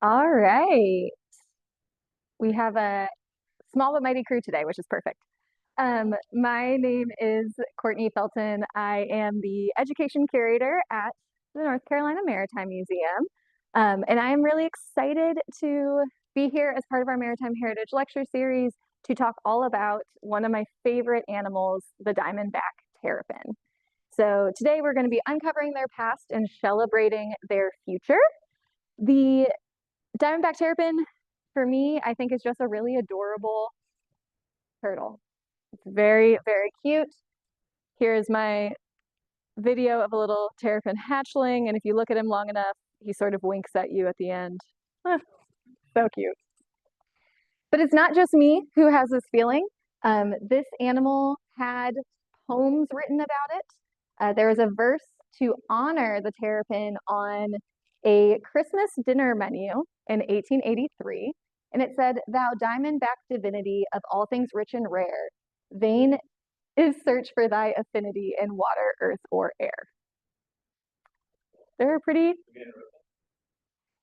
All right. We have a small but mighty crew today, which is perfect. My name is Courtney Felton. I am the education curator at the North Carolina Maritime Museum. And I am really excited to be here as part of our Maritime Heritage Lecture Series to talk all about one of my favorite animals, the Diamondback Terrapin. So today we're going to be uncovering their past and celebrating their future. The Diamondback Terrapin, for me, I think is just a really adorable turtle. It's very, very cute. Here's my video of a little terrapin hatchling, and if you look at him long enough, he sort of winks at you at the end. So cute. But it's not just me who has this feeling. This animal had poems written about it. There is a verse to honor the terrapin on a Christmas dinner menu in 1883, and it said, "Thou diamondback divinity of all things rich and rare, vain is search for thy affinity in water, earth, or air." They're pretty.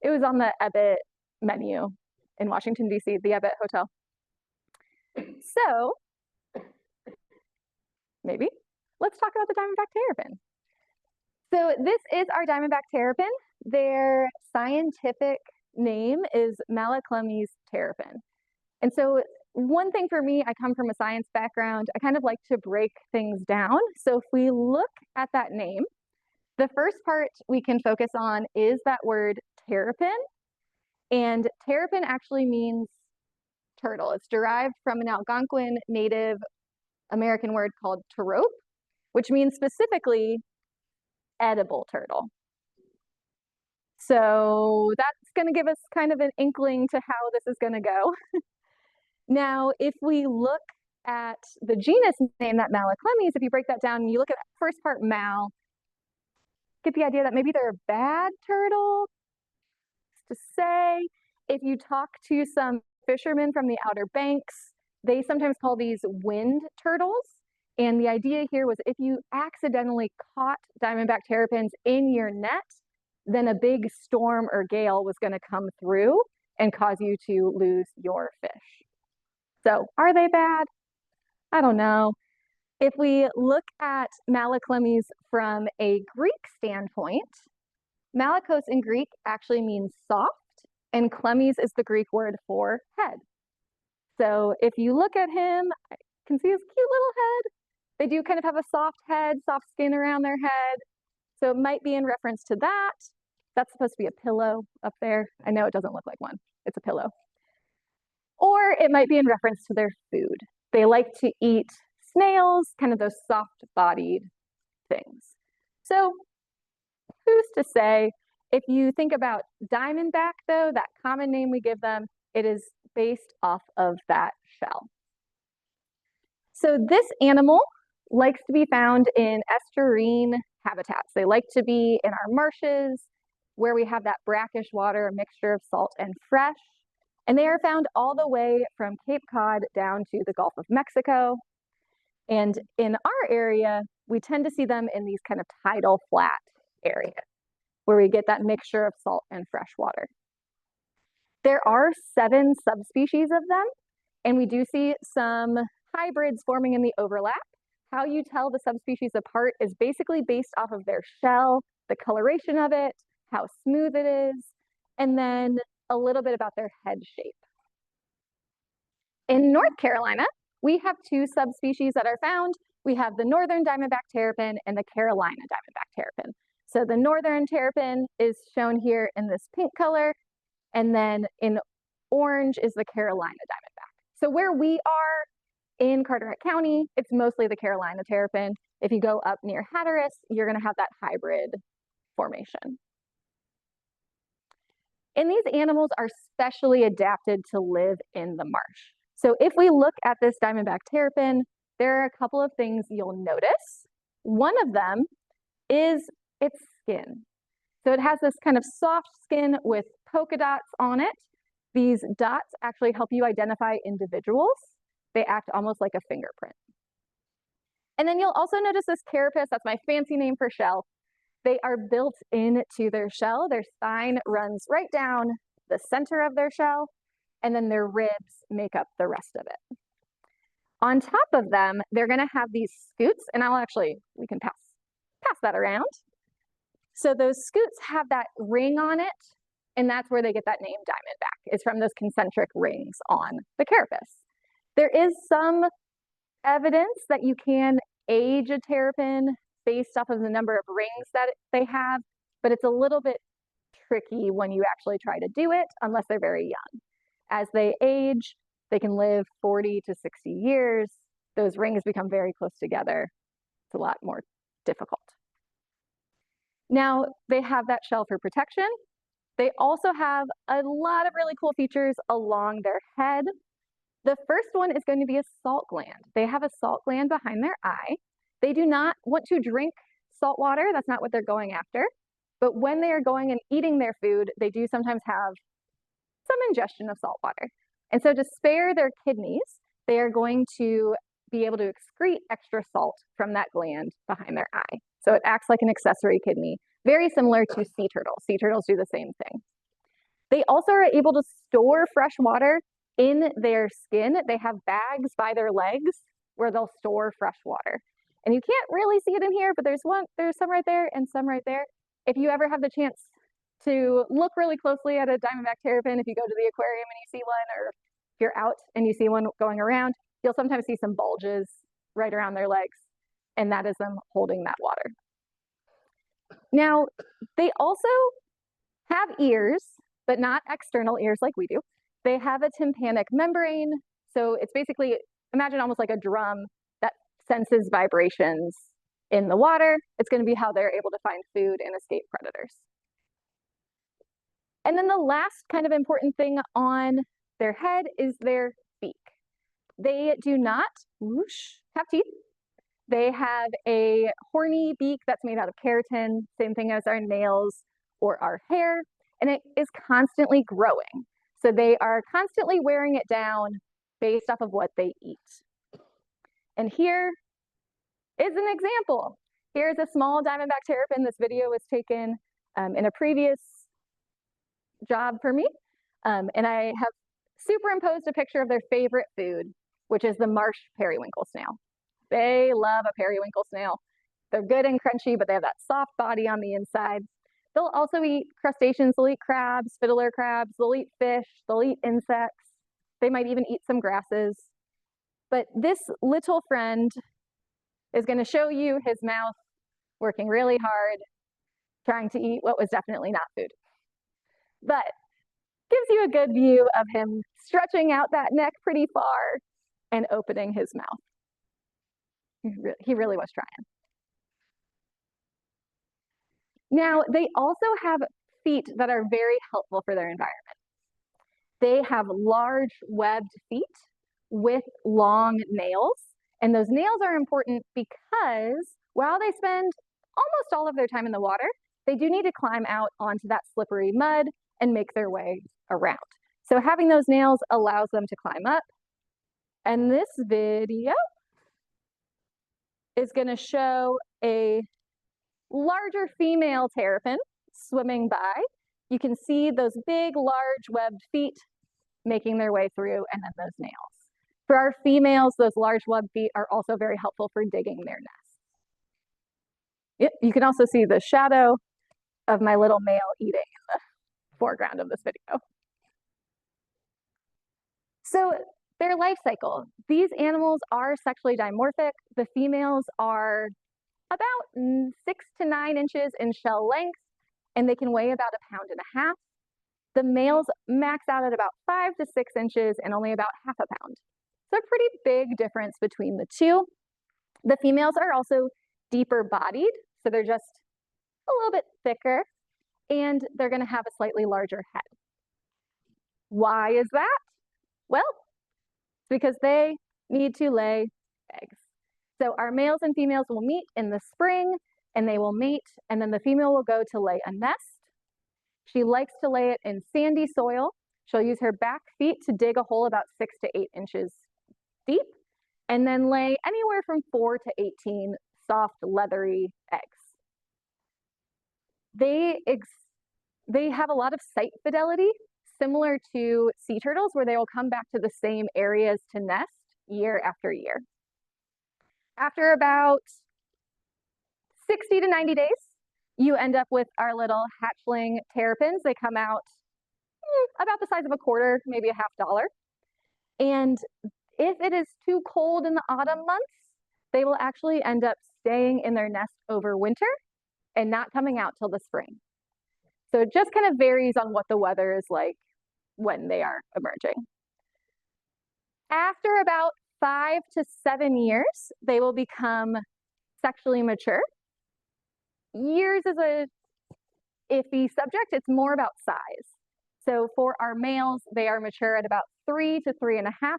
It was on the Ebbett menu in Washington, D.C., the Ebbett Hotel. So maybe let's talk about the Diamondback Terrapin. So this is our Diamondback Terrapin. Their scientific name is Malaclemys terrapin. And so one thing for me, I come from a science background, I kind of like to break things down. So if we look at that name, the first part we can focus on is that word terrapin. And terrapin actually means turtle. It's derived from an Algonquin Native American word called terope, which means specifically edible turtle. So that's going to give us kind of an inkling to how this is going to go. Now, if we look at the genus name, that Malaclemys, if you break that down and you look at that first part, mal, get the idea that maybe they're a bad turtle. To say, if you talk to some fishermen from the Outer Banks, they sometimes call these wind turtles. And the idea here was if you accidentally caught Diamondback terrapins in your net, then a big storm or gale was going to come through and cause you to lose your fish. So are they bad? I don't know. If we look at Malaclemys from a Greek standpoint, malakos in Greek actually means soft, and klemes is the Greek word for head. So if you look at him, I can see his cute little head. They do kind of have a soft head, soft skin around their head. So it might be in reference to that. That's supposed to be a pillow up there. I know it doesn't look like one. It's a pillow. Or it might be in reference to their food. They like to eat snails, kind of those soft-bodied things. So who's to say? If you think about diamondback, though, that common name we give them, it is based off of that shell. So this animal likes to be found in estuarine habitats. They like to be in our marshes, where we have that brackish water, a mixture of salt and fresh. And they are found all the way from Cape Cod down to the Gulf of Mexico. And in our area, we tend to see them in these kind of tidal flat areas, where we get that mixture of salt and fresh water. There are 7 subspecies of them, and we do see some hybrids forming in the overlap. How you tell the subspecies apart is basically based off of their shell, the coloration of it, how smooth it is, and then a little bit about their head shape. In North Carolina, we have 2 subspecies that are found. We have the northern Diamondback terrapin and the Carolina Diamondback terrapin. So the northern terrapin is shown here in this pink color, and then in orange is the Carolina Diamondback. So where we are in Carteret County, it's mostly the Carolina terrapin. If you go up near Hatteras, you're going to have that hybrid formation. And these animals are specially adapted to live in the marsh. So if we look at this Diamondback terrapin, there are a couple of things you'll notice. One of them is its skin. So it has this kind of soft skin with polka dots on it. These dots actually help you identify individuals. They act almost like a fingerprint. And then you'll also notice this carapace, that's my fancy name for shell. They are built into their shell. Their spine runs right down the center of their shell, and then their ribs make up the rest of it. On top of them, they're going to have these scutes, and we can pass that around. So those scutes have that ring on it, and that's where they get that name Diamondback, is from those concentric rings on the carapace. There is some evidence that you can age a terrapin based off of the number of rings that they have, but it's a little bit tricky when you actually try to do it unless they're very young. As they age, they can live 40 to 60 years. Those rings become very close together. It's a lot more difficult. Now, they have that shell for protection. They also have a lot of really cool features along their head. The first one is going to be a salt gland. They have a salt gland behind their eye. They do not want to drink salt water. That's not what they're going after. But when they are going and eating their food, they do sometimes have some ingestion of salt water. And so to spare their kidneys, they are going to be able to excrete extra salt from that gland behind their eye. So it acts like an accessory kidney, very similar to sea turtles. Sea turtles do the same thing. They also are able to store fresh water in their skin. They have bags by their legs where they'll store fresh water. And you can't really see it in here, but there's some right there and some right there. If you ever have the chance to look really closely at a Diamondback terrapin, if you go to the aquarium and you see one, or if you're out and you see one going around, you'll sometimes see some bulges right around their legs, and that is them holding that water. Now, they also have ears, but not external ears like we do. They have a tympanic membrane, so it's basically, imagine almost like a drum that senses vibrations in the water. It's going to be how they're able to find food and escape predators. And then the last kind of important thing on their head is their beak. They do not have teeth. They have a horny beak that's made out of keratin, same thing as our nails or our hair, and it is constantly growing. So they are constantly wearing it down based off of what they eat. And here is an example. Here's a small Diamondback terrapin. This video was taken in a previous job for me. And I have superimposed a picture of their favorite food, which is the marsh periwinkle snail. They love a periwinkle snail. They're good and crunchy, but they have that soft body on the inside. They'll also eat crustaceans. They'll eat crabs, fiddler crabs. They'll eat fish. They'll eat insects. They might even eat some grasses. But this little friend is going to show you his mouth working really hard, trying to eat what was definitely not food. But gives you a good view of him stretching out that neck pretty far and opening his mouth. He really was trying. Now, they also have feet that are very helpful for their environment. They have large webbed feet with long nails, and those nails are important because while they spend almost all of their time in the water, they do need to climb out onto that slippery mud and make their way around. So having those nails allows them to climb up. And this video is going to show a larger female terrapin swimming by. You can see those big, large webbed feet making their way through, and then those nails. For our females, those large webbed feet are also very helpful for digging their nests. Yep, you can also see the shadow of my little male eating in the foreground of this video. So their life cycle. These animals are sexually dimorphic. The females are about 6 to 9 inches in shell length, and they can weigh about 1.5 pounds. The males max out at about 5 to 6 inches and only about 0.5 pound. So a pretty big difference between the two. The females are also deeper bodied, so they're just a little bit thicker, and they're going to have a slightly larger head. Why is that? Well, it's because they need to lay eggs. So our males and females will meet in the spring, and they will mate, and then the female will go to lay a nest. She likes to lay it in sandy soil. She'll use her back feet to dig a hole about 6 to 8 inches deep, and then lay anywhere from 4 to 18 soft, leathery eggs. They have a lot of site fidelity, similar to sea turtles, where they will come back to the same areas to nest year after year. After about 60 to 90 days, you end up with our little hatchling terrapins. They come out about the size of a quarter, maybe a $50. And if it is too cold in the autumn months, they will actually end up staying in their nest over winter and not coming out till the spring. So it just kind of varies on what the weather is like when they are emerging. After about 5 to 7 years, they will become sexually mature. Years is a iffy subject. It's more about size. So for our males, they are mature at about 3 to 3.5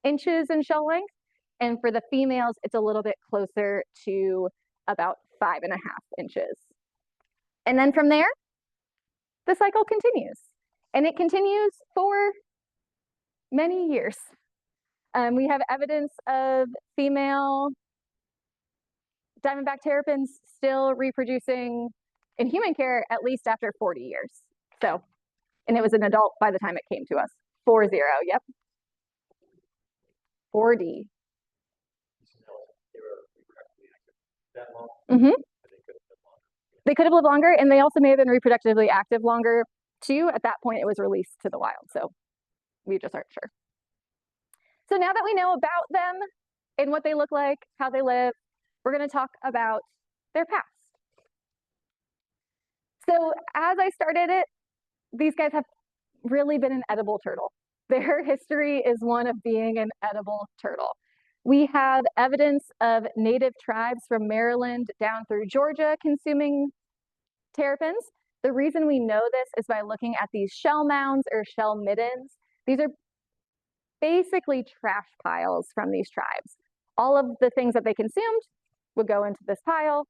inches in shell length. And for the females, it's a little bit closer to about 5.5 inches. And then from there, the cycle continues. And it continues for many years. We have evidence of female Diamondback terrapins still reproducing in human care at least after 40 years. So, and it was an adult by the time it came to us. 40, yep. 40. Mm-hmm. They could have lived longer, and they also may have been reproductively active longer too. At that point, it was released to the wild, so we just aren't sure. So now that we know about them and what they look like, how they live, we're going to talk about their past. So as I started it, these guys have really been an edible turtle. Their history is one of being an edible turtle. We have evidence of native tribes from Maryland down through Georgia consuming terrapins. The reason we know this is by looking at these shell mounds or shell middens. These are basically trash piles from these tribes. All of the things that they consumed would go into this pile,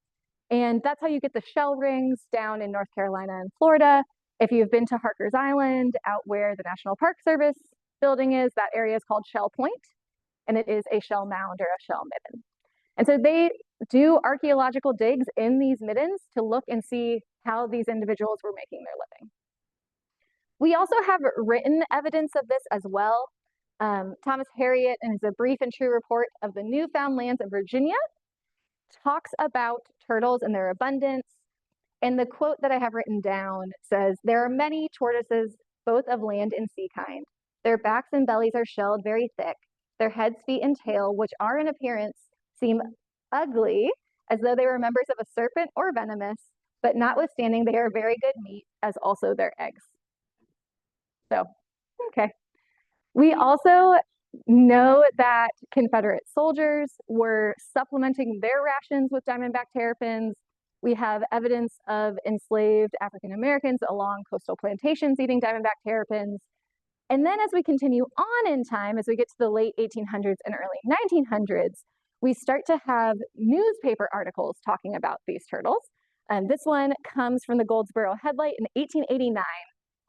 and that's how you get the shell rings down in North Carolina and Florida. If you've been to Harker's Island, out where the National Park Service building is, that area is called Shell Point, and it is a shell mound or a shell midden. And so they do archaeological digs in these middens to look and see how these individuals were making their living. We also have written evidence of this as well. Thomas Harriot, in his A Brief and True Report of the Newfound Lands of Virginia, talks about turtles and their abundance. And the quote that I have written down says, "There are many tortoises, both of land and sea kind. Their backs and bellies are shelled very thick. Their heads, feet, and tail, which are in appearance, seem ugly, as though they were members of a serpent or venomous, but notwithstanding they are very good meat, as also their eggs." So, okay. We also know that Confederate soldiers were supplementing their rations with Diamondback terrapins. We have evidence of enslaved African Americans along coastal plantations eating Diamondback terrapins. And then as we continue on in time, as we get to the late 1800s and early 1900s, we start to have newspaper articles talking about these turtles. And this one comes from the Goldsboro Headlight in 1889.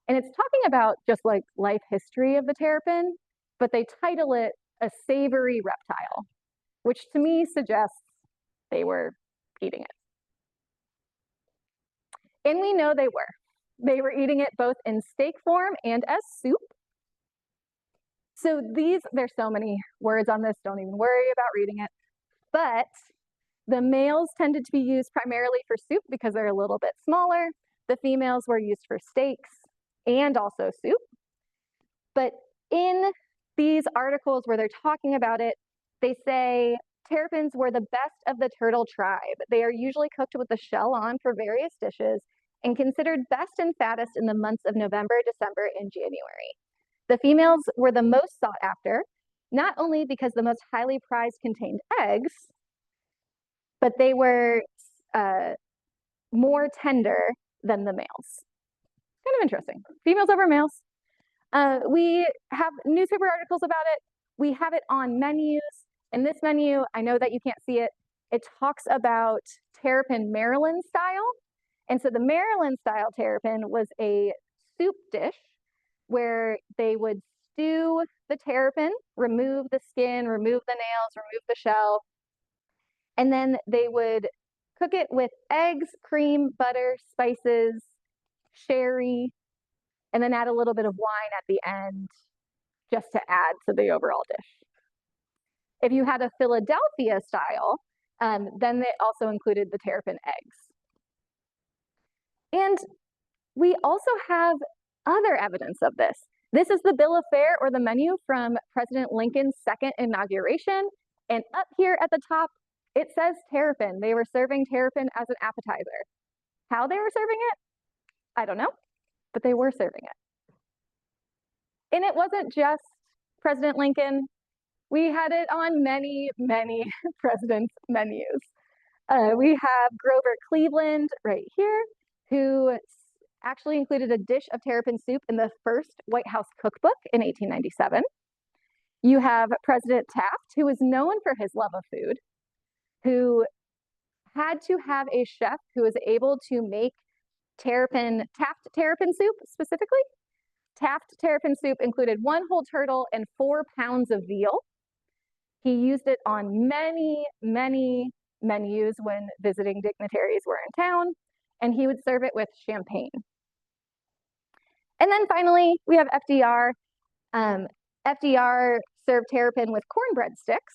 And it's talking about just like life history of the terrapin, but they title it "A Savory Reptile," which to me suggests they were eating it. And we know they were. They were eating it both in steak form and as soup. So there's so many words on this, don't even worry about reading it. But the males tended to be used primarily for soup because they're a little bit smaller. The females were used for steaks and also soup. But in these articles where they're talking about it, they say terrapins were the best of the turtle tribe. They are usually cooked with the shell on for various dishes and considered best and fattest in the months of November, December, and January. The females were the most sought after, not only because the most highly prized contained eggs, but they were more tender than the males. Kind of interesting. Females over males. We have newspaper articles about it. We have it on menus. In this menu, I know that you can't see it. It talks about terrapin Maryland style. And so the Maryland style terrapin was a soup dish where they would stew the terrapin, remove the skin, remove the nails, remove the shell, and then they would cook it with eggs, cream, butter, spices, sherry, and then add a little bit of wine at the end just to add to the overall dish. If you had a Philadelphia style, then they also included the terrapin eggs. And we also have other evidence of this. This is the bill of fare or the menu from President Lincoln's second inauguration. And up here at the top, it says terrapin. They were serving terrapin as an appetizer. How they were serving it, I don't know, but they were serving it. And it wasn't just President Lincoln. We had it on many, many presidents' menus. We have Grover Cleveland right here, who actually included a dish of terrapin soup in the first White House cookbook in 1897. You have President Taft, who was known for his love of food, who had to have a chef who was able to make Taft terrapin soup specifically. Taft terrapin soup included 1 whole turtle and 4 pounds of veal. He used it on many, many menus when visiting dignitaries were in town, and he would serve it with champagne. And then finally, we have FDR. FDR served terrapin with cornbread sticks,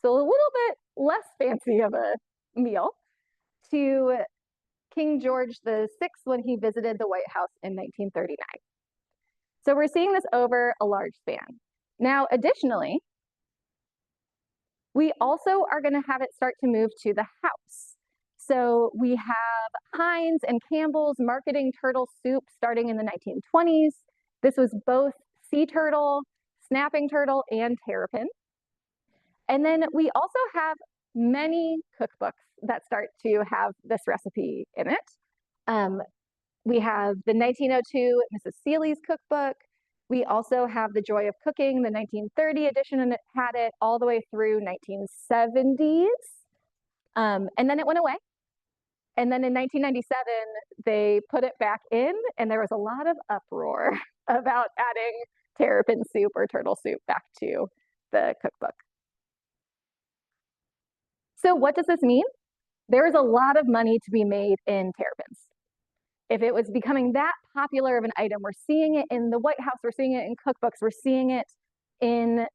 so a little bit less fancy of a meal, to King George VI when he visited the White House in 1939. So we're seeing this over a large span. Now, additionally, we also are going to have it start to move to the house. So we have Heinz and Campbell's marketing turtle soup starting in the 1920s. This was both sea turtle, snapping turtle, and terrapin. And then we also have many cookbooks that start to have this recipe in it. We have the 1902 Mrs. Seeley's cookbook. We also have The Joy of Cooking, the 1930 edition, and it had it all the way through 1970s. And then it went away. And then in 1997, they put it back in, and there was a lot of uproar about adding terrapin soup or turtle soup back to the cookbook. So what does this mean? There is a lot of money to be made in terrapins. If it was becoming that popular of an item, we're seeing it in the White House, we're seeing it in cookbooks, we're seeing it in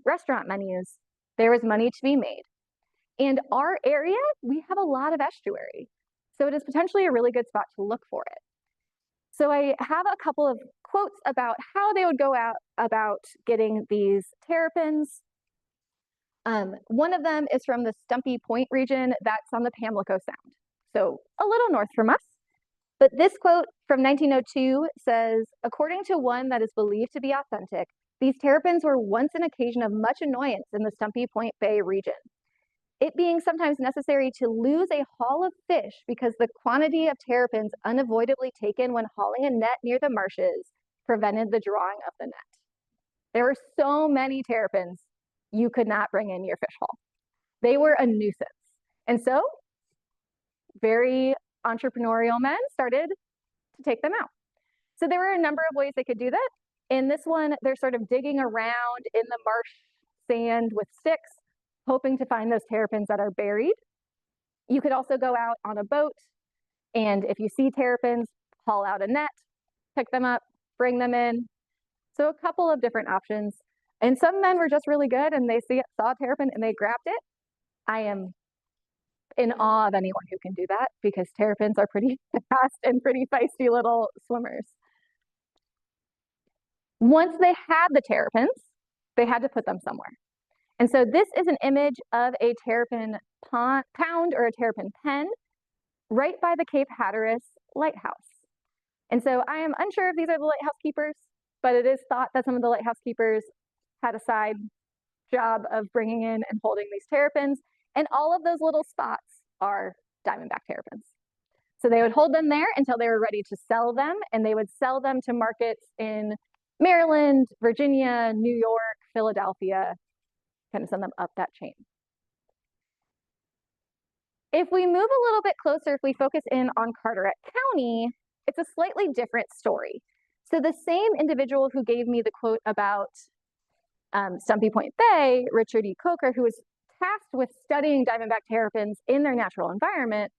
restaurant menus, there is money to be made. And our area, we have a lot of estuary. So it is potentially a really good spot to look for it. So I have a couple of quotes about how they would go out about getting these terrapins. One of them is from the Stumpy Point region that's on the Pamlico Sound, so a little north from us. But this quote from 1902 says, according to one that is believed to be authentic, these terrapins were once an occasion of much annoyance in the Stumpy Point Bay region, it being sometimes necessary to lose a haul of fish because the quantity of terrapins unavoidably taken when hauling a net near the marshes prevented the drawing of the net. There were so many terrapins, you could not bring in your fish haul. They were a nuisance. And so very entrepreneurial men started to take them out. So there were a number of ways they could do that. In this one, they're sort of digging around in the marsh sand with sticks, hoping to find those terrapins that are buried. You could also go out on a boat, and if you see terrapins, haul out a net, pick them up, bring them in. So a couple of different options. And some men were just really good, and they saw a terrapin and they grabbed it. I am in awe of anyone who can do that, because terrapins are pretty fast and pretty feisty little swimmers. Once they had the terrapins, they had to put them somewhere. And so this is an image of a terrapin pound or a terrapin pen right by the Cape Hatteras lighthouse. And so I am unsure if these are the lighthouse keepers, but it is thought that some of the lighthouse keepers had a side job of bringing in and holding these terrapins. And all of those little spots are Diamondback terrapins. So they would hold them there until they were ready to sell them, and they would sell them to markets in Maryland, Virginia, New York, Philadelphia, kind of send them up that chain. If we move a little bit closer, if we focus in on Carteret County, it's a slightly different story. So the same individual who gave me the quote about Stumpy Point Bay, Richard E. Coker, who was tasked with studying Diamondback terrapins in their natural environment,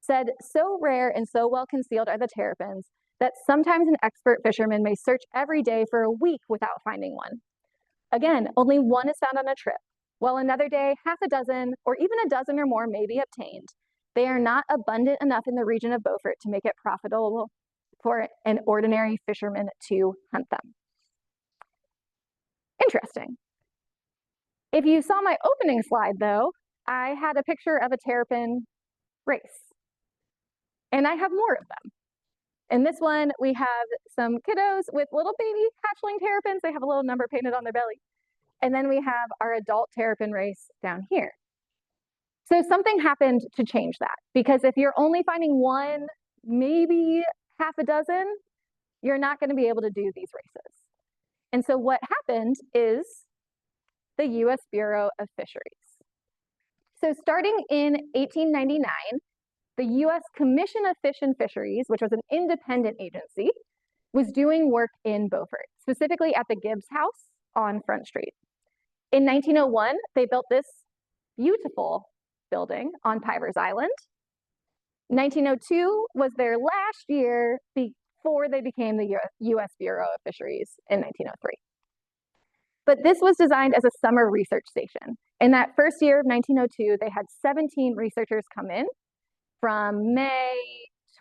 said, so rare and so well concealed are the terrapins that sometimes an expert fisherman may search every day for a week without finding one. Again, only one is found on a trip, while another day, half a dozen, or even a dozen or more may be obtained. They are not abundant enough in the region of Beaufort to make it profitable for an ordinary fisherman to hunt them. Interesting. If you saw my opening slide, though, I had a picture of a terrapin race. And I have more of them. In this one, we have some kiddos with little baby hatchling terrapins. They have a little number painted on their belly. And then we have our adult terrapin race down here. So something happened to change that, because if you're only finding one, maybe half a dozen, you're not going to be able to do these races. And so what happened is the U.S. Bureau of Fisheries. So starting in 1899, the U.S. Commission of Fish and Fisheries, which was an independent agency, was doing work in Beaufort, specifically at the Gibbs House on Front Street. In 1901, they built this beautiful building on Pivers Island. 1902 was their last year before they became the U.S. Bureau of Fisheries in 1903. But this was designed as a summer research station. In that first year of 1902, they had 17 researchers come in from May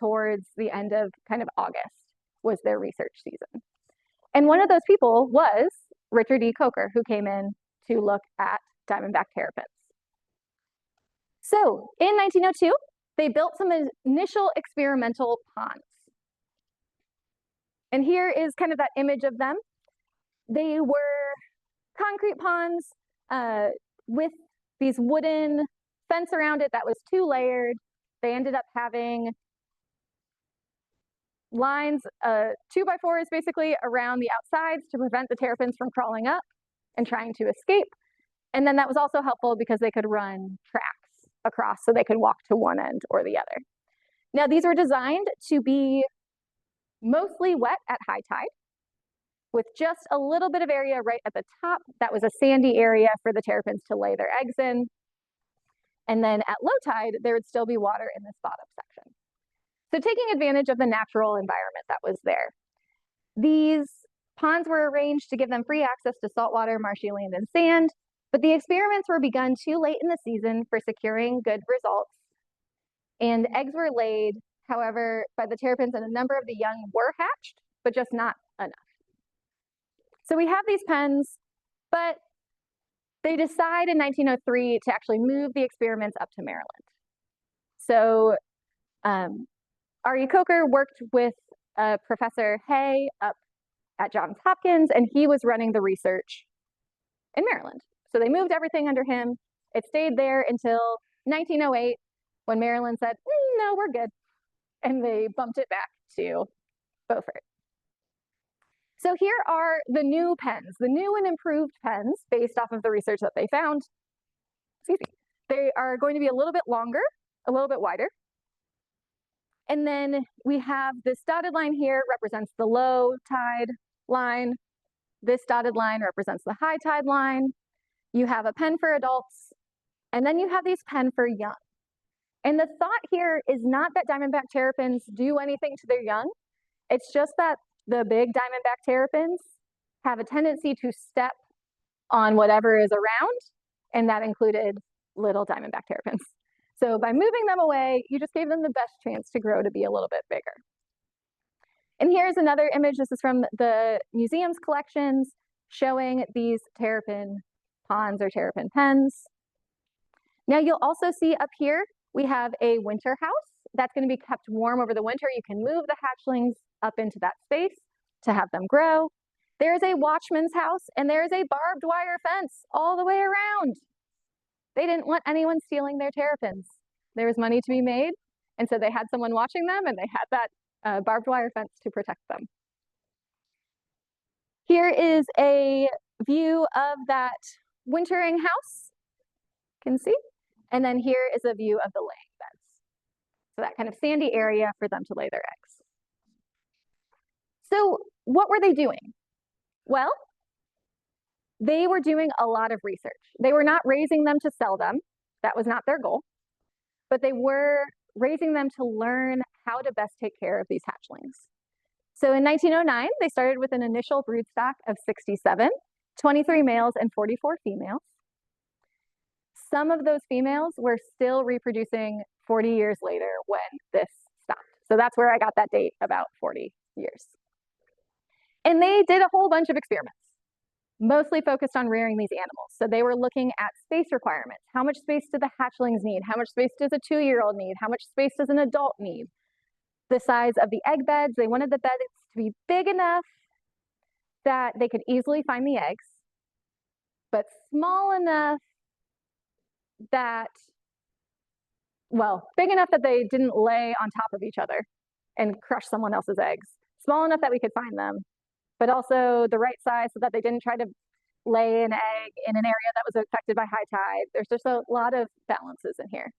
towards the end of kind of August was their research season. And one of those people was Richard E. Coker, who came in to look at Diamondback Terrapins. So in 1902, they built some initial experimental ponds. And here is kind of that image of them. They were concrete ponds with these wooden fence around it that was 2-layered. They ended up having lines, 2x4s basically around the outsides to prevent the terrapins from crawling up and trying to escape. And then that was also helpful because they could run tracks across so they could walk to one end or the other. Now these were designed to be mostly wet at high tide, with just a little bit of area right at the top that was a sandy area for the terrapins to lay their eggs in. And then at low tide, there would still be water in this bottom section. So taking advantage of the natural environment that was there. These ponds were arranged to give them free access to saltwater, marshy land, and sand, but the experiments were begun too late in the season for securing good results. And eggs were laid, however, by the terrapins, and a number of the young were hatched, but just not enough. So we have these pens, but they decide in 1903 to actually move the experiments up to Maryland. So R.E. Coker worked with Professor Hay up at Johns Hopkins, and he was running the research in Maryland. So they moved everything under him. It stayed there until 1908, when Maryland said, no, we're good. And they bumped it back to Beaufort. So here are the new pens, the new and improved pens based off of the research that they found. Excuse me. They are going to be a little bit longer, a little bit wider. And then we have this dotted line here represents the low tide line. This dotted line represents the high tide line. You have a pen for adults, and then you have these pen for young. And the thought here is not that Diamondback terrapins do anything to their young. It's just that the big Diamondback terrapins have a tendency to step on whatever is around, and that included little Diamondback terrapins. So by moving them away, you just gave them the best chance to grow to be a little bit bigger. And here's another image. This is from the museum's collections showing these terrapin ponds or terrapin pens. Now you'll also see up here, we have a winter house that's going to be kept warm over the winter. You can move the hatchlings up into that space to have them grow. There's a watchman's house, and there's a barbed wire fence all the way around. They didn't want anyone stealing their terrapins. There was money to be made, and so they had someone watching them, and they had that barbed wire fence to protect them. Here is a view of that wintering house, you can see, and then here is a view of the laying beds. So that kind of sandy area for them to lay their eggs. So what were they doing? Well, they were doing a lot of research. They were not raising them to sell them. That was not their goal. But they were raising them to learn how to best take care of these hatchlings. So in 1909, they started with an initial brood stock of 67, 23 males and 44 females. Some of those females were still reproducing 40 years later when this stopped. So that's where I got that date, about 40 years. And they did a whole bunch of experiments, mostly focused on rearing these animals. So they were looking at space requirements. How much space do the hatchlings need? How much space does a 2-year-old need? How much space does an adult need? The size of the egg beds. They wanted the beds to be big enough that they could easily find the eggs, but small enough that, well, big enough that they didn't lay on top of each other and crush someone else's eggs. Small enough that we could find them, but also the right size so that they didn't try to lay an egg in an area that was affected by high tide. There's just a lot of balances in here.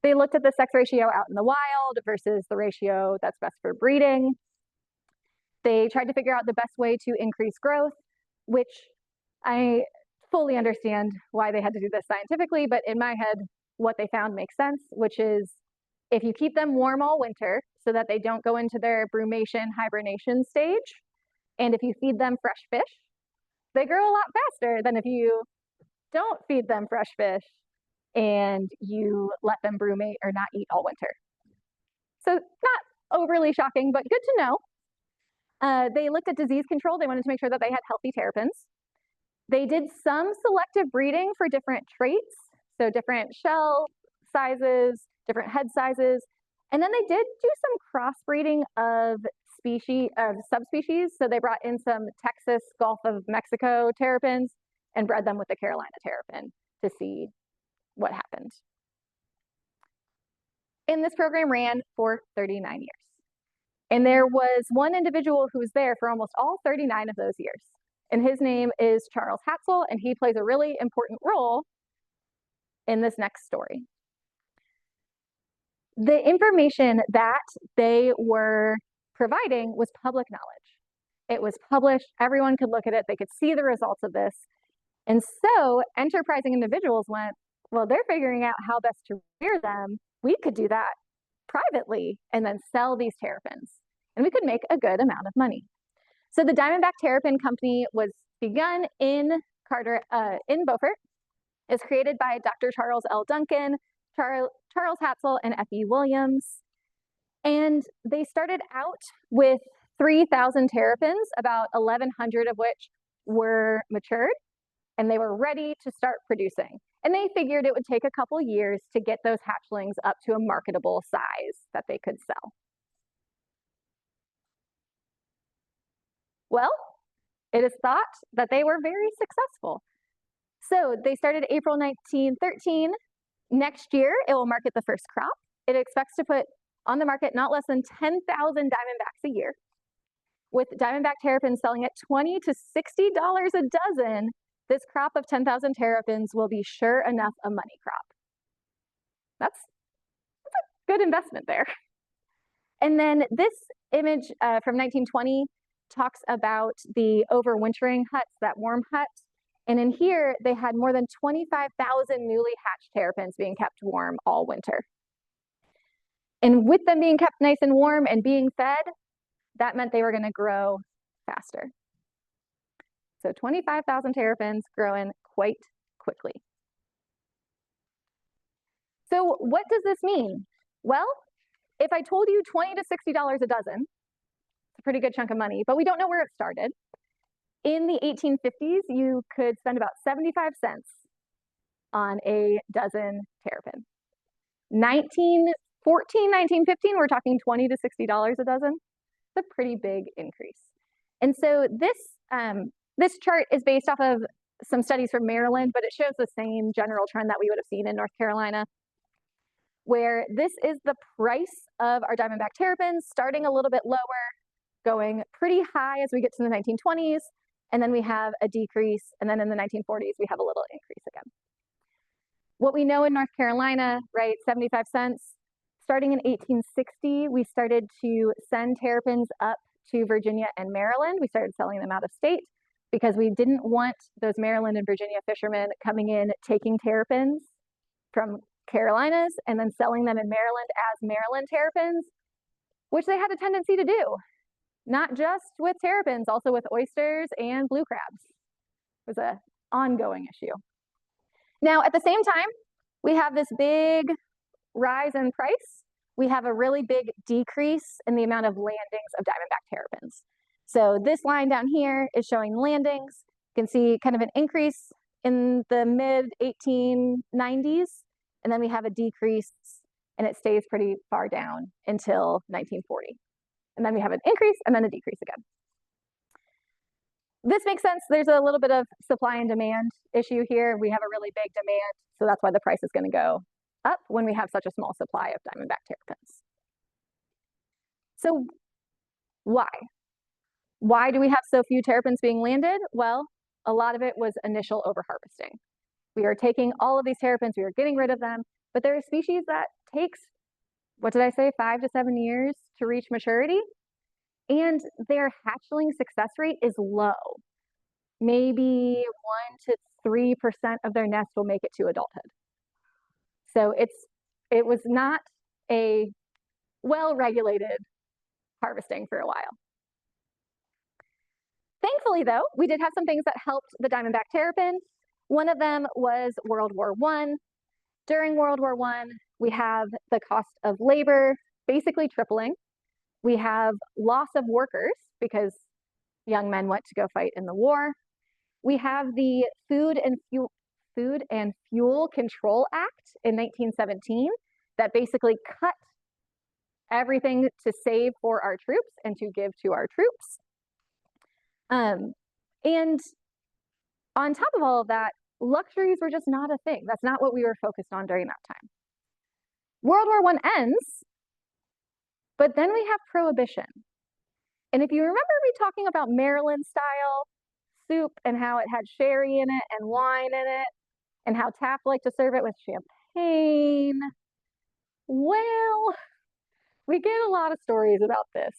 They looked at the sex ratio out in the wild versus the ratio that's best for breeding. They tried to figure out the best way to increase growth, which I fully understand why they had to do this scientifically, but in my head, what they found makes sense, which is if you keep them warm all winter so that they don't go into their brumation hibernation stage, and if you feed them fresh fish, they grow a lot faster than if you don't feed them fresh fish and you let them brumate or not eat all winter. So not overly shocking, but good to know. They looked at disease control. They wanted to make sure that they had healthy terrapins. They did some selective breeding for different traits, so different shell sizes, different head sizes, and then they did do some crossbreeding of subspecies. So they brought in some Texas, Gulf of Mexico terrapins and bred them with the Carolina terrapin to see what happened. And this program ran for 39 years. And there was one individual who was there for almost all 39 of those years. And his name is Charles Hatzel, and he plays a really important role in this next story. The information that they were providing was public knowledge. It was published, everyone could look at it, they could see the results of this. And so enterprising individuals went, well, they're figuring out how best to rear them. We could do that privately and then sell these terrapins. And we could make a good amount of money. So the Diamondback Terrapin Company was begun in Beaufort. It's created by Dr. Charles L. Duncan, Charles Hatzel, and F.E. Williams. And they started out with 3,000 terrapins, about 1,100 of which were matured, and they were ready to start producing. And they figured it would take a couple years to get those hatchlings up to a marketable size that they could sell. Well, it is thought that they were very successful. So they started April 1913. Next year, it will market the first crop. It expects to put on the market not less than 10,000 Diamondbacks a year. With Diamondback terrapins selling at $20 to $60 a dozen, this crop of 10,000 terrapins will be sure enough a money crop. That's a good investment there. And then this image from 1920 talks about the overwintering huts, that warm hut. And in here, they had more than 25,000 newly hatched terrapins being kept warm all winter. And with them being kept nice and warm and being fed, that meant they were going to grow faster. So 25,000 terrapins growing quite quickly. So what does this mean? Well, if I told you $20 to $60 a dozen, it's a pretty good chunk of money, but we don't know where it started. In the 1850s, you could spend about 75 cents on a dozen terrapin. 1914, 1915, we're talking $20 to $60 a dozen. It's a pretty big increase. And so this chart is based off of some studies from Maryland, but it shows the same general trend that we would have seen in North Carolina, where this is the price of our Diamondback terrapins, starting a little bit lower, going pretty high as we get to the 1920s, and then we have a decrease, and then in the 1940s, we have a little increase again. What we know in North Carolina, right, 75 cents. Starting in 1860, we started to send terrapins up to Virginia and Maryland. We started selling them out of state because we didn't want those Maryland and Virginia fishermen coming in, taking terrapins from Carolinas and then selling them in Maryland as Maryland terrapins, which they had a tendency to do. not just with terrapins, also with oysters and blue crabs. It was an ongoing issue. Now, at the same time, we have this big rise in price. We have a really big decrease in the amount of landings of Diamondback terrapins. So this line down here is showing landings. You can see kind of an increase in the mid-1890s, and then we have a decrease, and it stays pretty far down until 1940. And then we have an increase and then a decrease again. This makes sense. There's a little bit of supply and demand issue here. We have a really big demand, so that's why the price is going to go up when we have such a small supply of Diamondback terrapins. So why? Why do we have so few terrapins being landed? Well, a lot of it was initial overharvesting. We are taking all of these terrapins, we are getting rid of them, but there are species that takes, what did I say, 5 to 7 years to reach maturity? And their hatchling success rate is low. Maybe 1 to 3% of their nest will make it to adulthood. So it was not a well-regulated harvesting for a while. Thankfully, though, we did have some things that helped the Diamondback terrapin. One of them was World War I. During World War I, we have the cost of labor basically tripling. We have loss of workers because young men went to go fight in the war. We have the Food and Fuel Control Act in 1917 that basically cut everything to save for our troops and to give to our troops. And on top of all of that, luxuries were just not a thing. That's not what we were focused on during that time. World War I ends, but then we have Prohibition. And if you remember me talking about Maryland style soup and how it had sherry in it and wine in it, and how Taft liked to serve it with champagne, well, we get a lot of stories about this.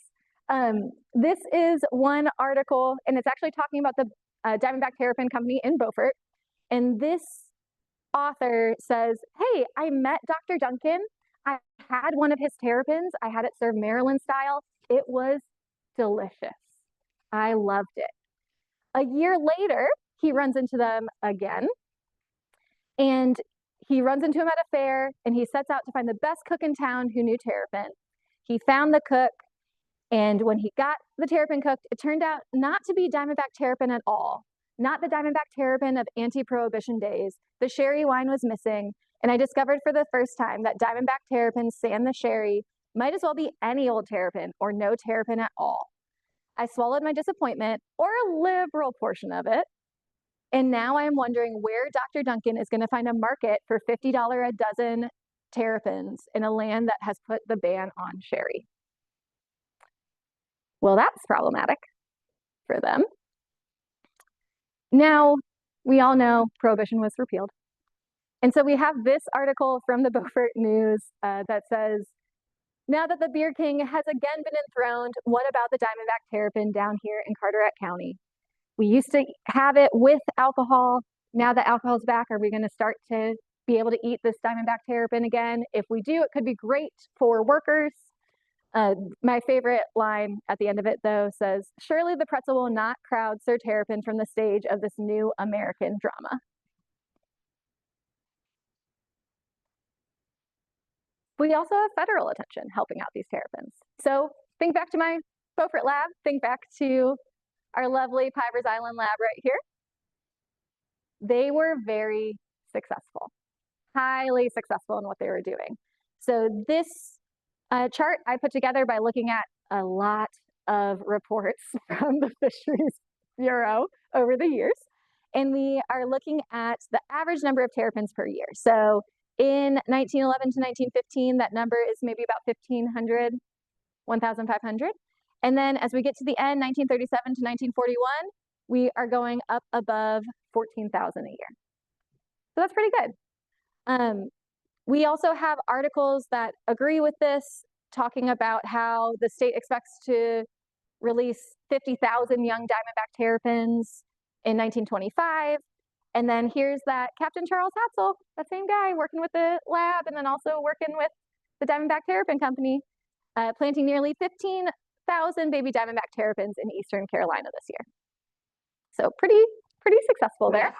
This is one article, and it's actually talking about the Diamondback Terrapin Company in Beaufort. And this author says, hey, I met Dr. Duncan. I had one of his terrapins. I had it served Maryland style. It was delicious. I loved it. A year later, he runs into them again. And he runs into him at a fair, and he sets out to find the best cook in town who knew terrapin. He found the cook, and when he got the terrapin cooked, it turned out not to be Diamondback terrapin at all. Not the Diamondback terrapin of anti-prohibition days. The sherry wine was missing, and I discovered for the first time that Diamondback terrapins and the sherry might as well be any old terrapin or no terrapin at all. I swallowed my disappointment, or a liberal portion of it, and now I am wondering where Dr. Duncan is going to find a market for $50 a dozen terrapins in a land that has put the ban on sherry. Well, that's problematic for them. Now, we all know Prohibition was repealed. And so we have this article from the Beaufort News that says, now that the Beer King has again been enthroned, what about the Diamondback terrapin down here in Carteret County? We used to have it with alcohol. Now that alcohol's back, are we going to start to be able to eat this Diamondback terrapin again? If we do, it could be great for workers. My favorite line at the end of it, though, says, surely the pretzel will not crowd Sir Terrapin from the stage of this new American drama. We also have federal attention helping out these terrapins. So think back to my Beaufort lab, think back to our lovely Pivers Island lab right here. They were very successful, highly successful in what they were doing. So this chart I put together by looking at a lot of reports from the Fisheries Bureau over the years. And we are looking at the average number of terrapins per year. So in 1911 to 1915, that number is maybe about 1,500, 1,500. And then as we get to the end, 1937 to 1941, we are going up above 14,000 a year. So that's pretty good. We also have articles that agree with this, talking about how the state expects to release 50,000 young Diamondback terrapins in 1925. And then here's that Captain Charles Hatzel, that same guy working with the lab and then also working with the Diamondback Terrapin Company, planting nearly 15 1,000 baby Diamondback Terrapins in Eastern Carolina this year. So pretty successful there.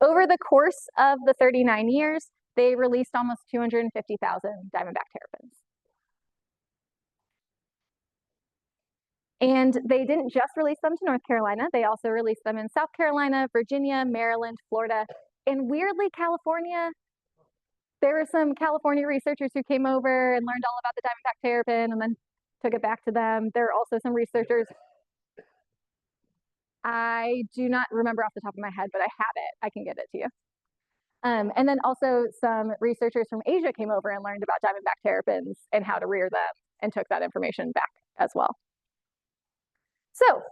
Over the course of the 39 years, they released almost 250,000 Diamondback Terrapins. And they didn't just release them to North Carolina, they also released them in South Carolina, Virginia, Maryland, Florida, and weirdly, California. There were some California researchers who came over and learned all about the Diamondback Terrapin and then took it back to them. There are also some researchers. I do not remember off the top of my head, but I have it. I can get it to you. And then also some researchers from Asia came over and learned about Diamondback Terrapins and how to rear them and took that information back as well. So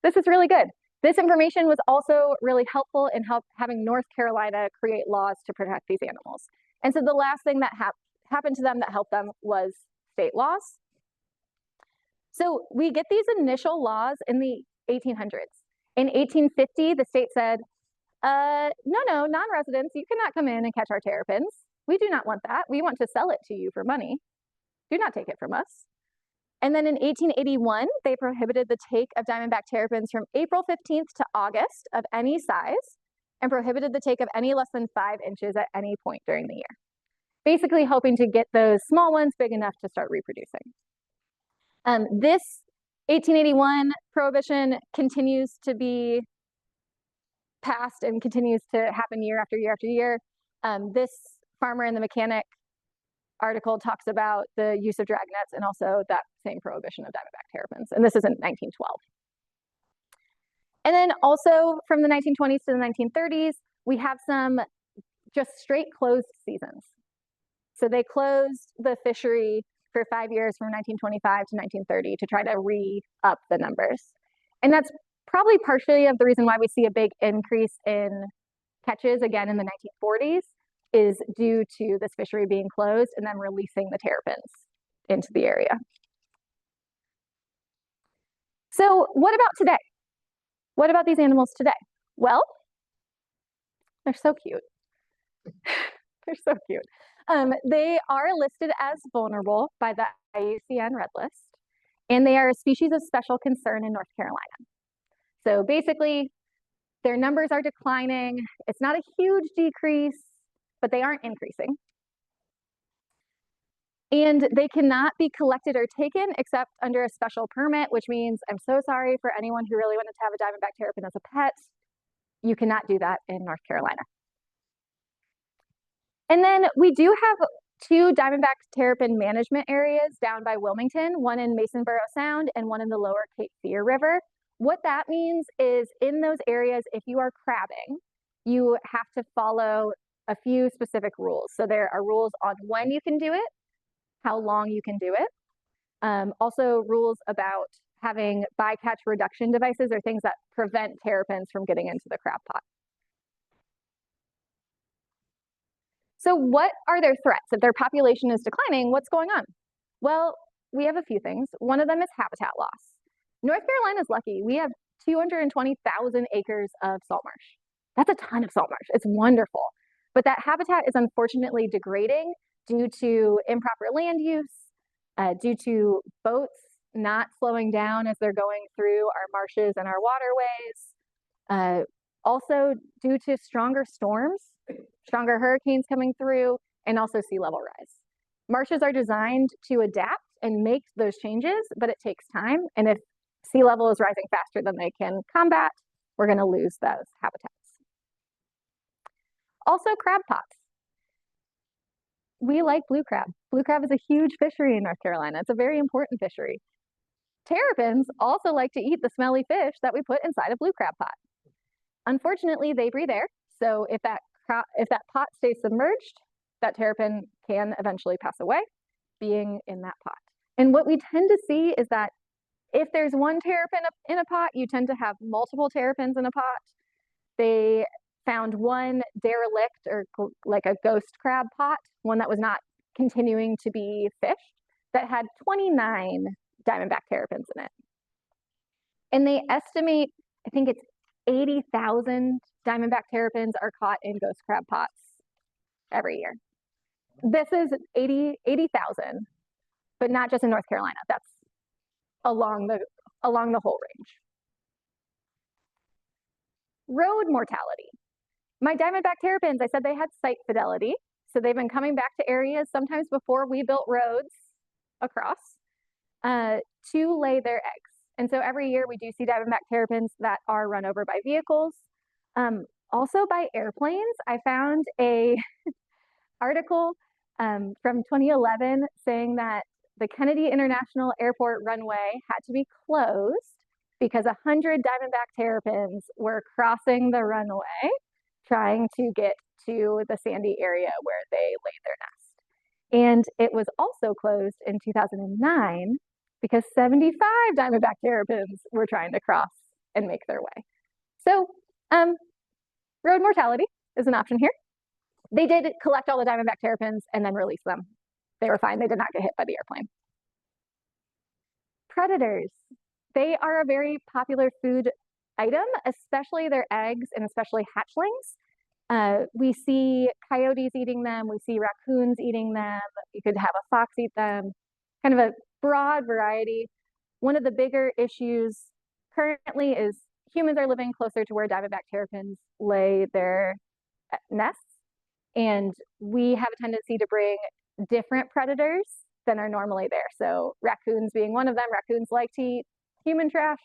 this is really good. This information was also really helpful in having North Carolina create laws to protect these animals. And so the last thing that happened to them that helped them was state laws. So we get these initial laws in the 1800s. In 1850, the state said, no, non-residents, you cannot come in and catch our terrapins. We do not want that. We want to sell it to you for money. Do not take it from us. And then in 1881, they prohibited the take of Diamondback Terrapins from April 15th to August of any size, and prohibited the take of any less than 5 inches at any point during the year. Basically hoping to get those small ones big enough to start reproducing. This 1881 prohibition continues to be passed and continues to happen year after year after year. This Farmer and the Mechanic article talks about the use of drag nets and also that same prohibition of Diamondback Terrapins, and this is in 1912. And then also from the 1920s to the 1930s, we have some just straight closed seasons. So they closed the fishery for 5 years from 1925 to 1930 to try to re-up the numbers. And that's probably partially of the reason why we see a big increase in catches again in the 1940s is due to this fishery being closed and then releasing the terrapins into the area. So what about today? What about these animals today? Well, they're so cute. They're so cute. They are listed as vulnerable by the IUCN Red List, and they are a species of special concern in North Carolina. So basically, their numbers are declining. It's not a huge decrease, but they aren't increasing. And they cannot be collected or taken except under a special permit, which means I'm so sorry for anyone who really wanted to have a Diamondback Terrapin as a pet. You cannot do that in North Carolina. And then we do have 2 Diamondback Terrapin management areas down by Wilmington, one in Masonboro Sound and one in the lower Cape Fear River. What that means is in those areas, if you are crabbing, you have to follow a few specific rules. So there are rules on when you can do it, how long you can do it. Also rules about having bycatch reduction devices or things that prevent terrapins from getting into the crab pot. So what are their threats? If their population is declining, what's going on? Well, we have a few things. One of them is habitat loss. North Carolina's lucky. We have 220,000 acres of salt marsh. That's a ton of salt marsh. It's wonderful. But that habitat is unfortunately degrading due to improper land use, due to boats not slowing down as they're going through our marshes and our waterways, also due to stronger storms, stronger hurricanes coming through, and also sea level rise. Marshes are designed to adapt and make those changes, but it takes time. And if sea level is rising faster than they can combat, we're going to lose those habitats. Also, crab pots. We like blue crab. Blue crab is a huge fishery in North Carolina. It's a very important fishery. Terrapins also like to eat the smelly fish that we put inside a blue crab pot. Unfortunately, they breathe air, so if that pot stays submerged, that terrapin can eventually pass away, being in that pot. And what we tend to see is that if there's one terrapin in a pot, you tend to have multiple terrapins in a pot. They found one derelict or like a ghost crab pot, one that was not continuing to be fished, that had 29 Diamondback Terrapins in it. And they estimate, I think it's 80,000 Diamondback Terrapins are caught in ghost crab pots every year. This is 80,000, but not just in North Carolina. along the whole range. Road mortality. My Diamondback Terrapins, I said they had site fidelity, so they've been coming back to areas sometimes before we built roads across to lay their eggs. And so every year we do see Diamondback Terrapins that are run over by vehicles. Also by airplanes. I found a article from 2011 saying that the Kennedy International Airport runway had to be closed because 100 Diamondback Terrapins were crossing the runway trying to get to the sandy area where they laid their nest. And it was also closed in 2009 because 75 Diamondback Terrapins were trying to cross and make their way. So road mortality is an option here. They did collect all the Diamondback Terrapins and then release them. They were fine. They did not get hit by the airplane. Predators. They are a very popular food item, especially their eggs and especially hatchlings. We see coyotes eating them. We see raccoons eating them. You could have a fox eat them. Kind of a broad variety. One of the bigger issues currently is humans are living closer to where Diamondback Terrapins lay their nests. And we have a tendency to bring different predators than are normally there. So raccoons being one of them. Raccoons like to eat human trash.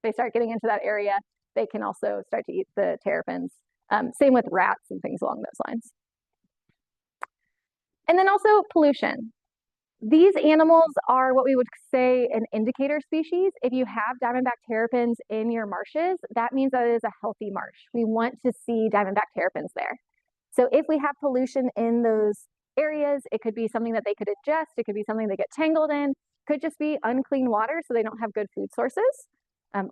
They start getting into that area, they can also start to eat the terrapins. Same with rats and things along those lines. And then also pollution. These animals are what we would say an indicator species. If you have Diamondback Terrapins in your marshes, that means that it is a healthy marsh. We want to see Diamondback Terrapins there. So if we have pollution in those areas, it could be something that they could ingest, it could be something they get tangled in, could just be unclean water so they don't have good food sources.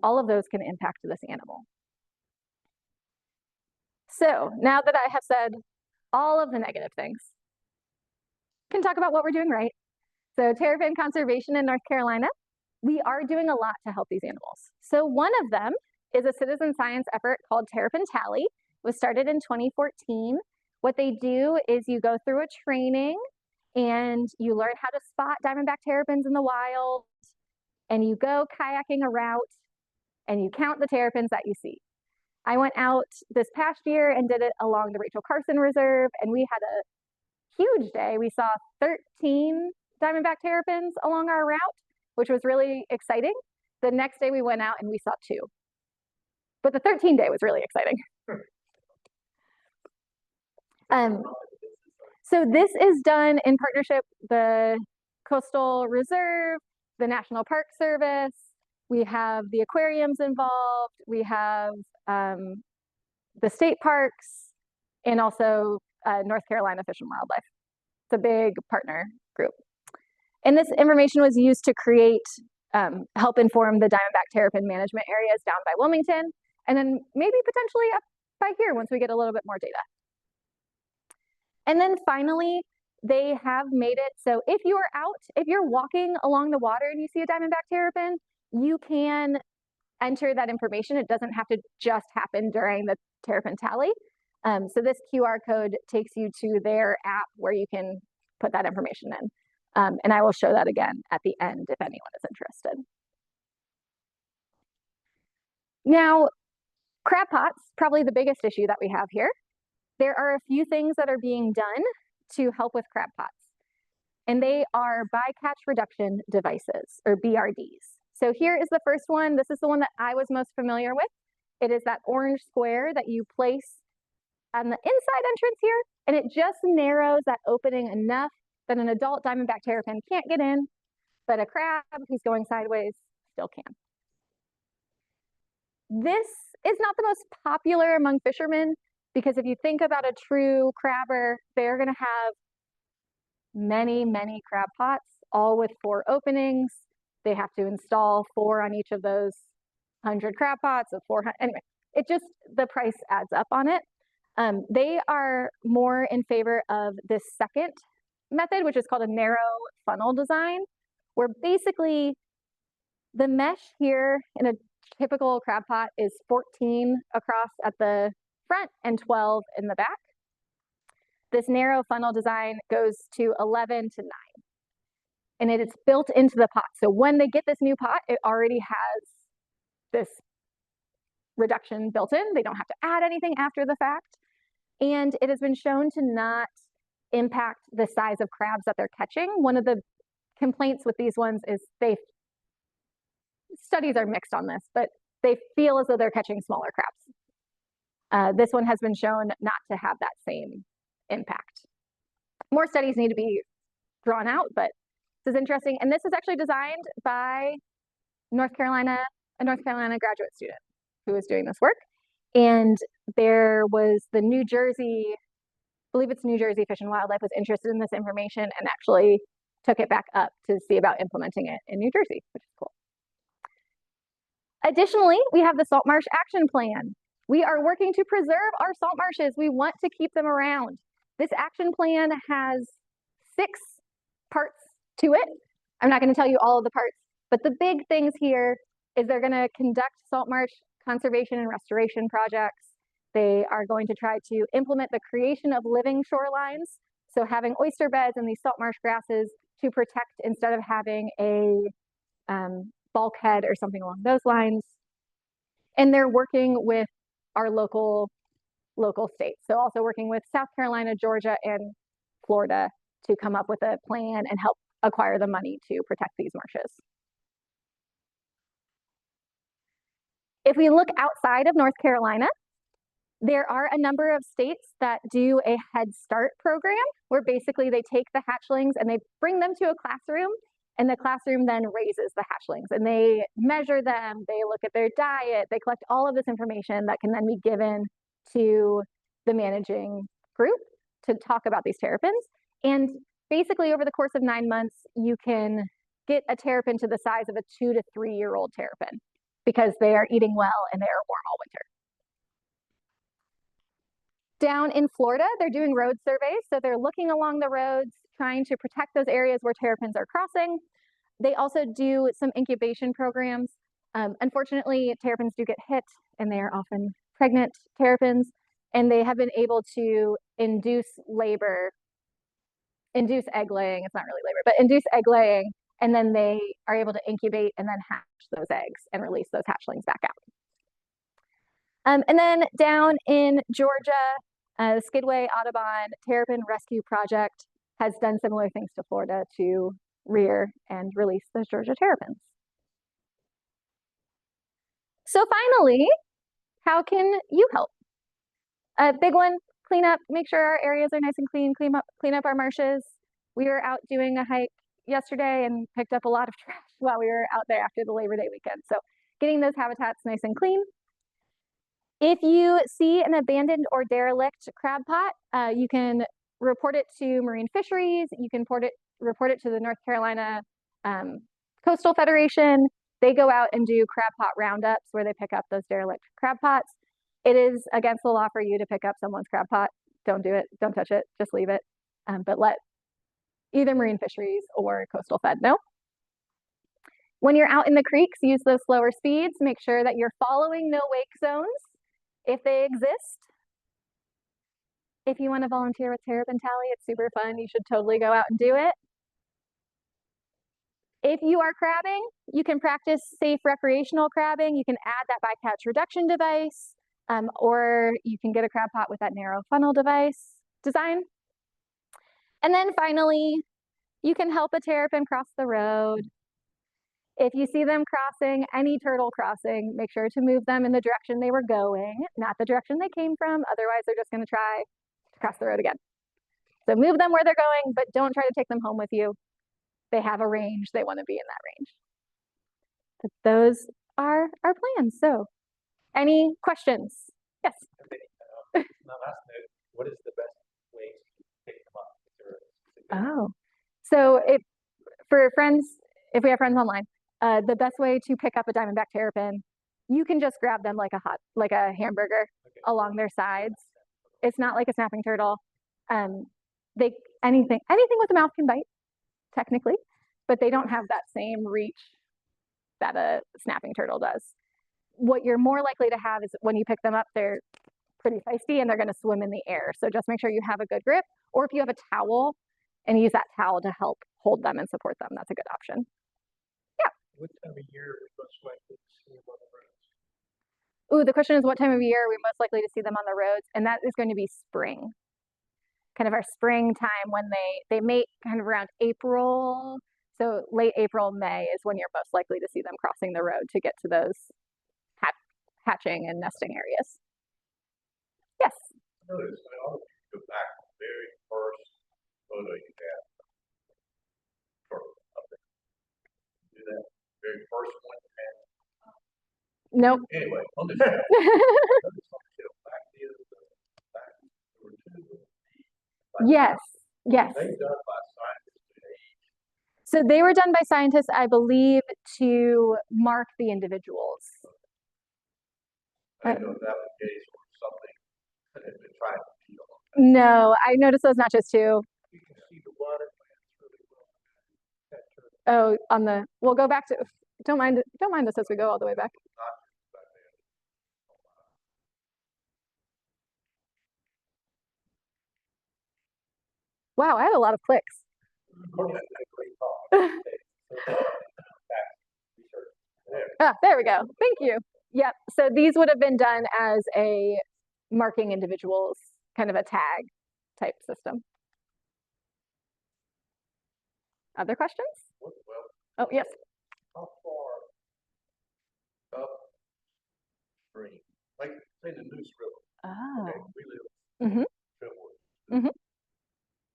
All of those can impact this animal. So now that I have said all of the negative things, can talk about what we're doing right. So terrapin conservation in North Carolina, we are doing a lot to help these animals. So one of them is a citizen science effort called Terrapin Tally. It was started in 2014. What they do is you go through a training and you learn how to spot Diamondback Terrapins in the wild, and you go kayaking a route and you count the terrapins that you see. I went out this past year and did it along the Rachel Carson Reserve, and we had a huge day. We saw 13 Diamondback Terrapins along our route, which was really exciting. The next day we went out and we saw 2. But the 13 day was really exciting. So this is done in partnership with the Coastal Reserve, the National Park Service. We have the aquariums involved. We have the state parks and also North Carolina Fish and Wildlife. It's a big partner group. And this information was used to create, help inform the Diamondback Terrapin management areas down by Wilmington, and then maybe potentially up by here once we get a little bit more data. And then finally, they have made it so if you are out, if you're walking along the water and you see a Diamondback Terrapin, you can enter that information. It doesn't have to just happen during the Terrapin Tally. So this QR code takes you to their app where you can put that information in. And I will show that again at the end if anyone is interested. Now, crab pots, probably the biggest issue that we have here. There are a few things that are being done to help with crab pots, and they are bycatch reduction devices, or BRDs. So here is the first one. This is the one that I was most familiar with. It is that orange square that you place on the inside entrance here, and it just narrows that opening enough that an adult Diamondback Terrapin can't get in, but a crab who's going sideways still can. This is not the most popular among fishermen, because if you think about a true crabber, they're going to have many, many crab pots, all with 4 openings. They have to install 4 on each of those 100 crab pots of 400. Anyway, it just, the price adds up on it. They are more in favor of this second method, which is called a narrow funnel design, where basically the mesh here in a typical crab pot is 14 across at the front and 12 in the back. This narrow funnel design goes to 11 to 9. and it is built into the pot. So when they get this new pot, it already has this reduction built in. They don't have to add anything after the fact. And it has been shown to not impact the size of crabs that they're catching. One of the complaints with these ones is studies are mixed on this, but they feel as though they're catching smaller crabs. This one has been shown not to have that same impact. More studies need to be drawn out, but this is interesting. And this is actually designed by a North Carolina graduate student who was doing this work. And there was the New Jersey, I believe it's New Jersey Fish and Wildlife, was interested in this information and actually took it back up to see about implementing it in New Jersey, which is cool. Additionally, we have the Salt Marsh Action Plan. We are working to preserve our salt marshes. We want to keep them around. This action plan has 6 parts to it. I'm not going to tell you all of the parts, but the big things here is they're going to conduct salt marsh conservation and restoration projects. They are going to try to implement the creation of living shorelines. So having oyster beds and these salt marsh grasses to protect instead of having a bulkhead or something along those lines. And they're working with our local states. So also working with South Carolina, Georgia, and Florida to come up with a plan and help acquire the money to protect these marshes. If we look outside of North Carolina, there are a number of states that do a Head Start program where basically they take the hatchlings and they bring them to a classroom, and the classroom then raises the hatchlings and they measure them, they look at their diet, they collect all of this information that can then be given to the managing group to talk about these terrapins. And basically over the course of 9 months, you can get a terrapin to the size of a 2 to 3 year old terrapin because they are eating well and they are warm all winter. Down in Florida, they're doing road surveys. So they're looking along the roads, trying to protect those areas where terrapins are crossing. They also do some incubation programs. Unfortunately, terrapins do get hit and they are often pregnant terrapins, and they have been able to induce egg laying, it's not really labor, but induce egg laying, and then they are able to incubate and then hatch those eggs and release those hatchlings back out. And then down in Georgia, the Skidway Audubon Terrapin Rescue Project has done similar things to Florida to rear and release those Georgia terrapins. So finally, how can you help? A big one, clean up, make sure our areas are nice and clean, clean up our marshes. We were out doing a hike yesterday and picked up a lot of trash while we were out there after the Labor Day weekend. So getting those habitats nice and clean. If you see an abandoned or derelict crab pot, you can report it to Marine Fisheries. You can report it to the North Carolina Coastal Federation. They go out and do crab pot roundups where they pick up those derelict crab pots. It is against the law for you to pick up someone's crab pot. Don't do it. Don't touch it. Just leave it. But let either Marine Fisheries or Coastal Fed know. When you're out in the creeks, use those slower speeds. Make sure that you're following no wake zones if they exist. If you want to volunteer with Terrapin Tally, it's super fun. You should totally go out and do it. If you are crabbing, you can practice safe recreational crabbing. You can add that bycatch reduction device, or you can get a crab pot with that narrow funnel design. And then finally, you can help a terrapin cross the road. If you see them crossing any turtle crossing, make sure to move them in the direction they were going, not the direction they came from. Otherwise, they're just going to try to cross the road again. So move them where they're going, but don't try to take them home with you. They have a range. They want to be in that range. But those are our plans. So any questions? Yes. Okay. On that last note, what is the best way to pick them up? Oh, so if we have friends online, the best way to pick up a Diamondback Terrapin, you can just grab them like a hamburger along their sides. It's not like a snapping turtle. Anything with a mouth can bite, technically, but they don't have that same reach that a snapping turtle does. What you're more likely to have is when you pick them up, they're pretty feisty and they're going to swim in the air. So just make sure you have a good grip, or if you have a towel, and use that towel to help hold them and support them, that's a good option. What time of year are we most likely to see them on the roads? Ooh, the question is what time of year are we most likely to see them on the roads? And that is going to be spring. Kind of our spring time when they mate kind of around April. So late April, May is when you're most likely to see them crossing the road to get to those hatching and nesting areas. Yes. Notice, I always go back to the very first photo you had. Do that very first one you had. Nope. Anyway, on this Yes, yes. They done by scientists today. So they were done by scientists, I believe, to mark the individuals. I didn't know if that was the case or something that had been trying to feed on. No, I noticed those notches too. You can see the water plants really well. Oh, on the, we'll go back to, don't mind us as we go all the way back. Wow, I had a lot of clicks. There we go. Thank you. Yep. So these would have been done as a marking individuals, kind of a tag type system. Other questions? Oh, yes. How far upstream, like say the Neuse River? Oh. Okay, we live Mm-hmm. Mm-hmm.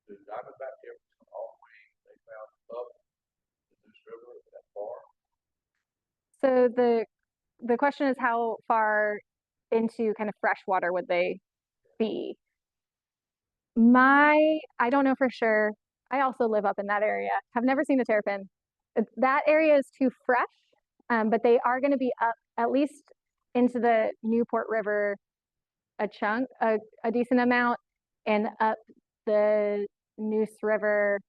The Diamondback Terrapins come all the way, they found up the Neuse River that far. So the question is how far into kind of fresh water would they be? I don't know for sure. I also live up in that area. Have never seen a terrapin. That area is too fresh, but they are going to be up at least into the Newport River a decent amount, and up the Neuse River.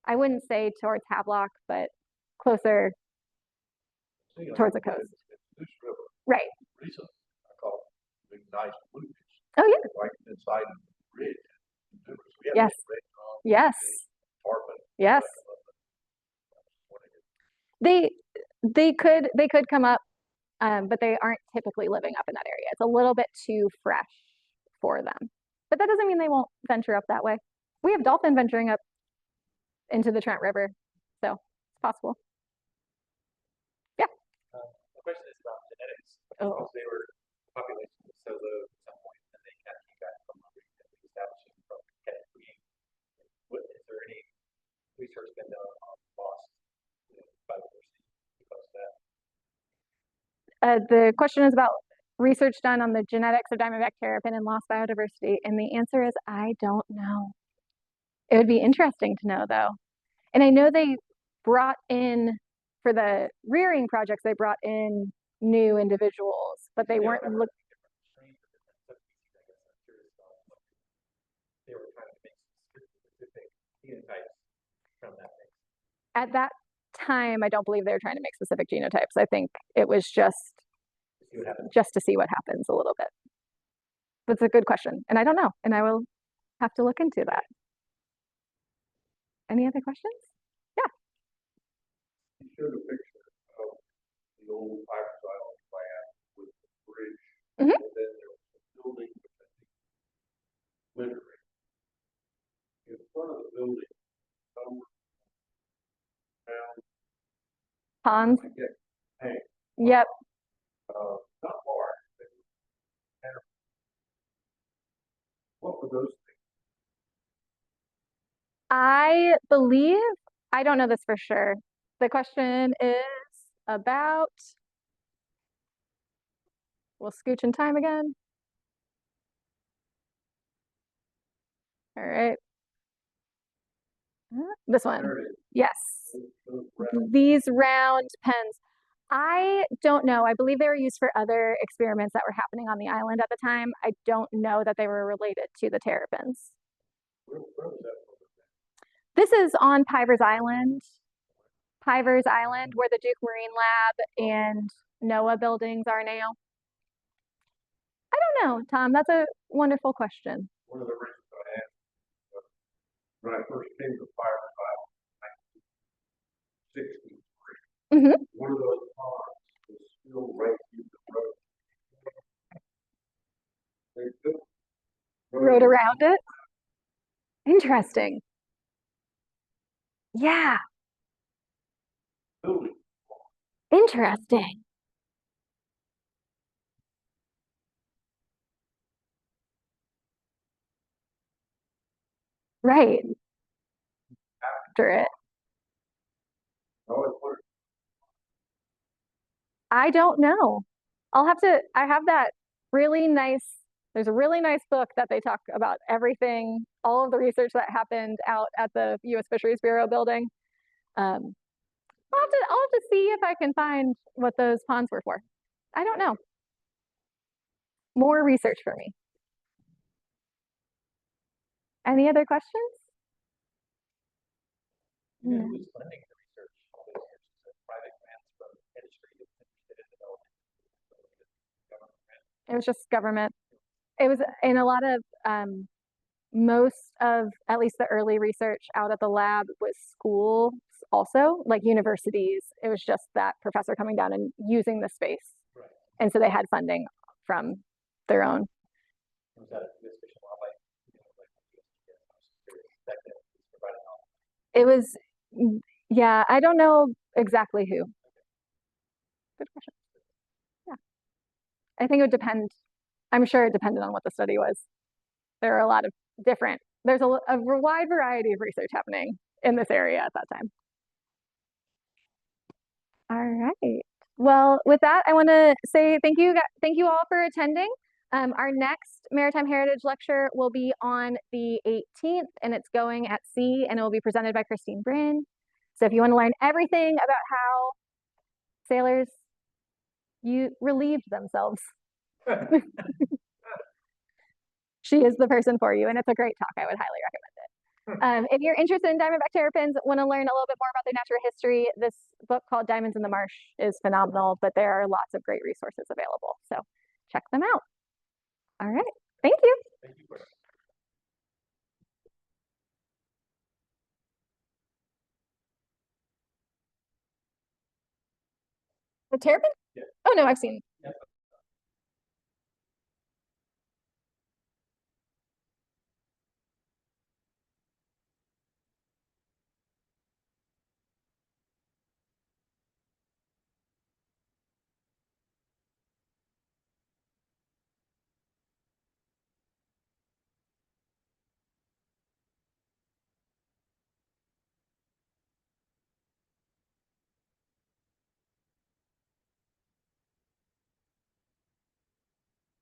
I wouldn't say towards Havelock, but closer towards the coast. Neuse River. Right. Recently, I caught big nice bluefish. Oh yeah. Right inside of the bridge. Yes. Yes. Yes. They could come up, but they aren't typically living up in that area. It's a little bit too fresh for them. But that doesn't mean they won't venture up that way. We have dolphin venturing up into the Trent River, so it's possible. Yeah. The question is about genetics. Oh. Because they were population was so low at some point, and they kind of came back from establishing from breeding. Is there any research been done on lost biodiversity because of that? The question is about research done on the genetics of Diamondback terrapin and lost biodiversity, and the answer is I don't know. It would be interesting to know though. And I know they brought in, for the rearing projects, they brought in new individuals, but they weren't looking. They were trying to make specific phenotypes from that mix. At that time, I don't believe they were trying to make specific genotypes. I think it was just to see what happens a little bit. But it's a good question, and I don't know, and I will have to look into that. Any other questions? Yeah. You showed a picture of the old Pirates Island plan with the bridge, and then there was a building which I think littering. In front of the building, Ponds. Hey. Yep. Not large. What were those things? I believe, I don't know this for sure. The question is about, we'll scooch in time again. All right. This one. Yes. These round pens. I don't know. I believe they were used for other experiments that were happening on the island at the time. I don't know that they were related to the terrapins. This is on Pivers Island. Pivers Island, where the Duke Marine Lab and NOAA buildings are now. I don't know, Tom. That's a wonderful question. One of the reasons I asked when I first came to Pirates Island 63. Mhm. One of those ponds was still right through the road. They built Road around it. Interesting. Yeah, building. interesting. Right. After it. Oh, it's what I don't know. I have that really nice, there's a really nice book that they talk about everything, all of the research that happened out at the U.S. Fisheries Bureau building. Um, I'll have to see if I can find what those ponds were for. I don't know. More research for me. Any other questions? you know, who's funding the research all those years? Is it private grants from industry that's interested in development? Government grants? It was just government. It was in a lot of most of at least the early research out at the lab was schools also, like universities. It was just that professor coming down and using the space. Right. And so they had funding from their own. Was that U.S. Fish and Wildlife? You know, like USGS, I was just curious. That is providing all. It was, yeah, I don't know exactly who. Good question. Yeah. I think it would depend. I'm sure it depended on what the study was. There are a lot of there's a wide variety of research happening in this area at that time. All right. Well, with that, I want to say thank you all for attending. Our next Maritime Heritage Lecture will be on the 18th, and it's going at sea, and it will be presented by Christine Bryn. So if you want to learn everything about how sailors relieved themselves, she is the person for you, and it's a great talk. I would highly recommend it. If you're interested in Diamondback Terrapins, want to learn a little bit more about their natural history, this book called Diamonds in the Marsh is phenomenal, but there are lots of great resources available. So check them out. All right. Thank you. Thank you, Courtney. The terrapin? Yeah. Oh, no, I've seen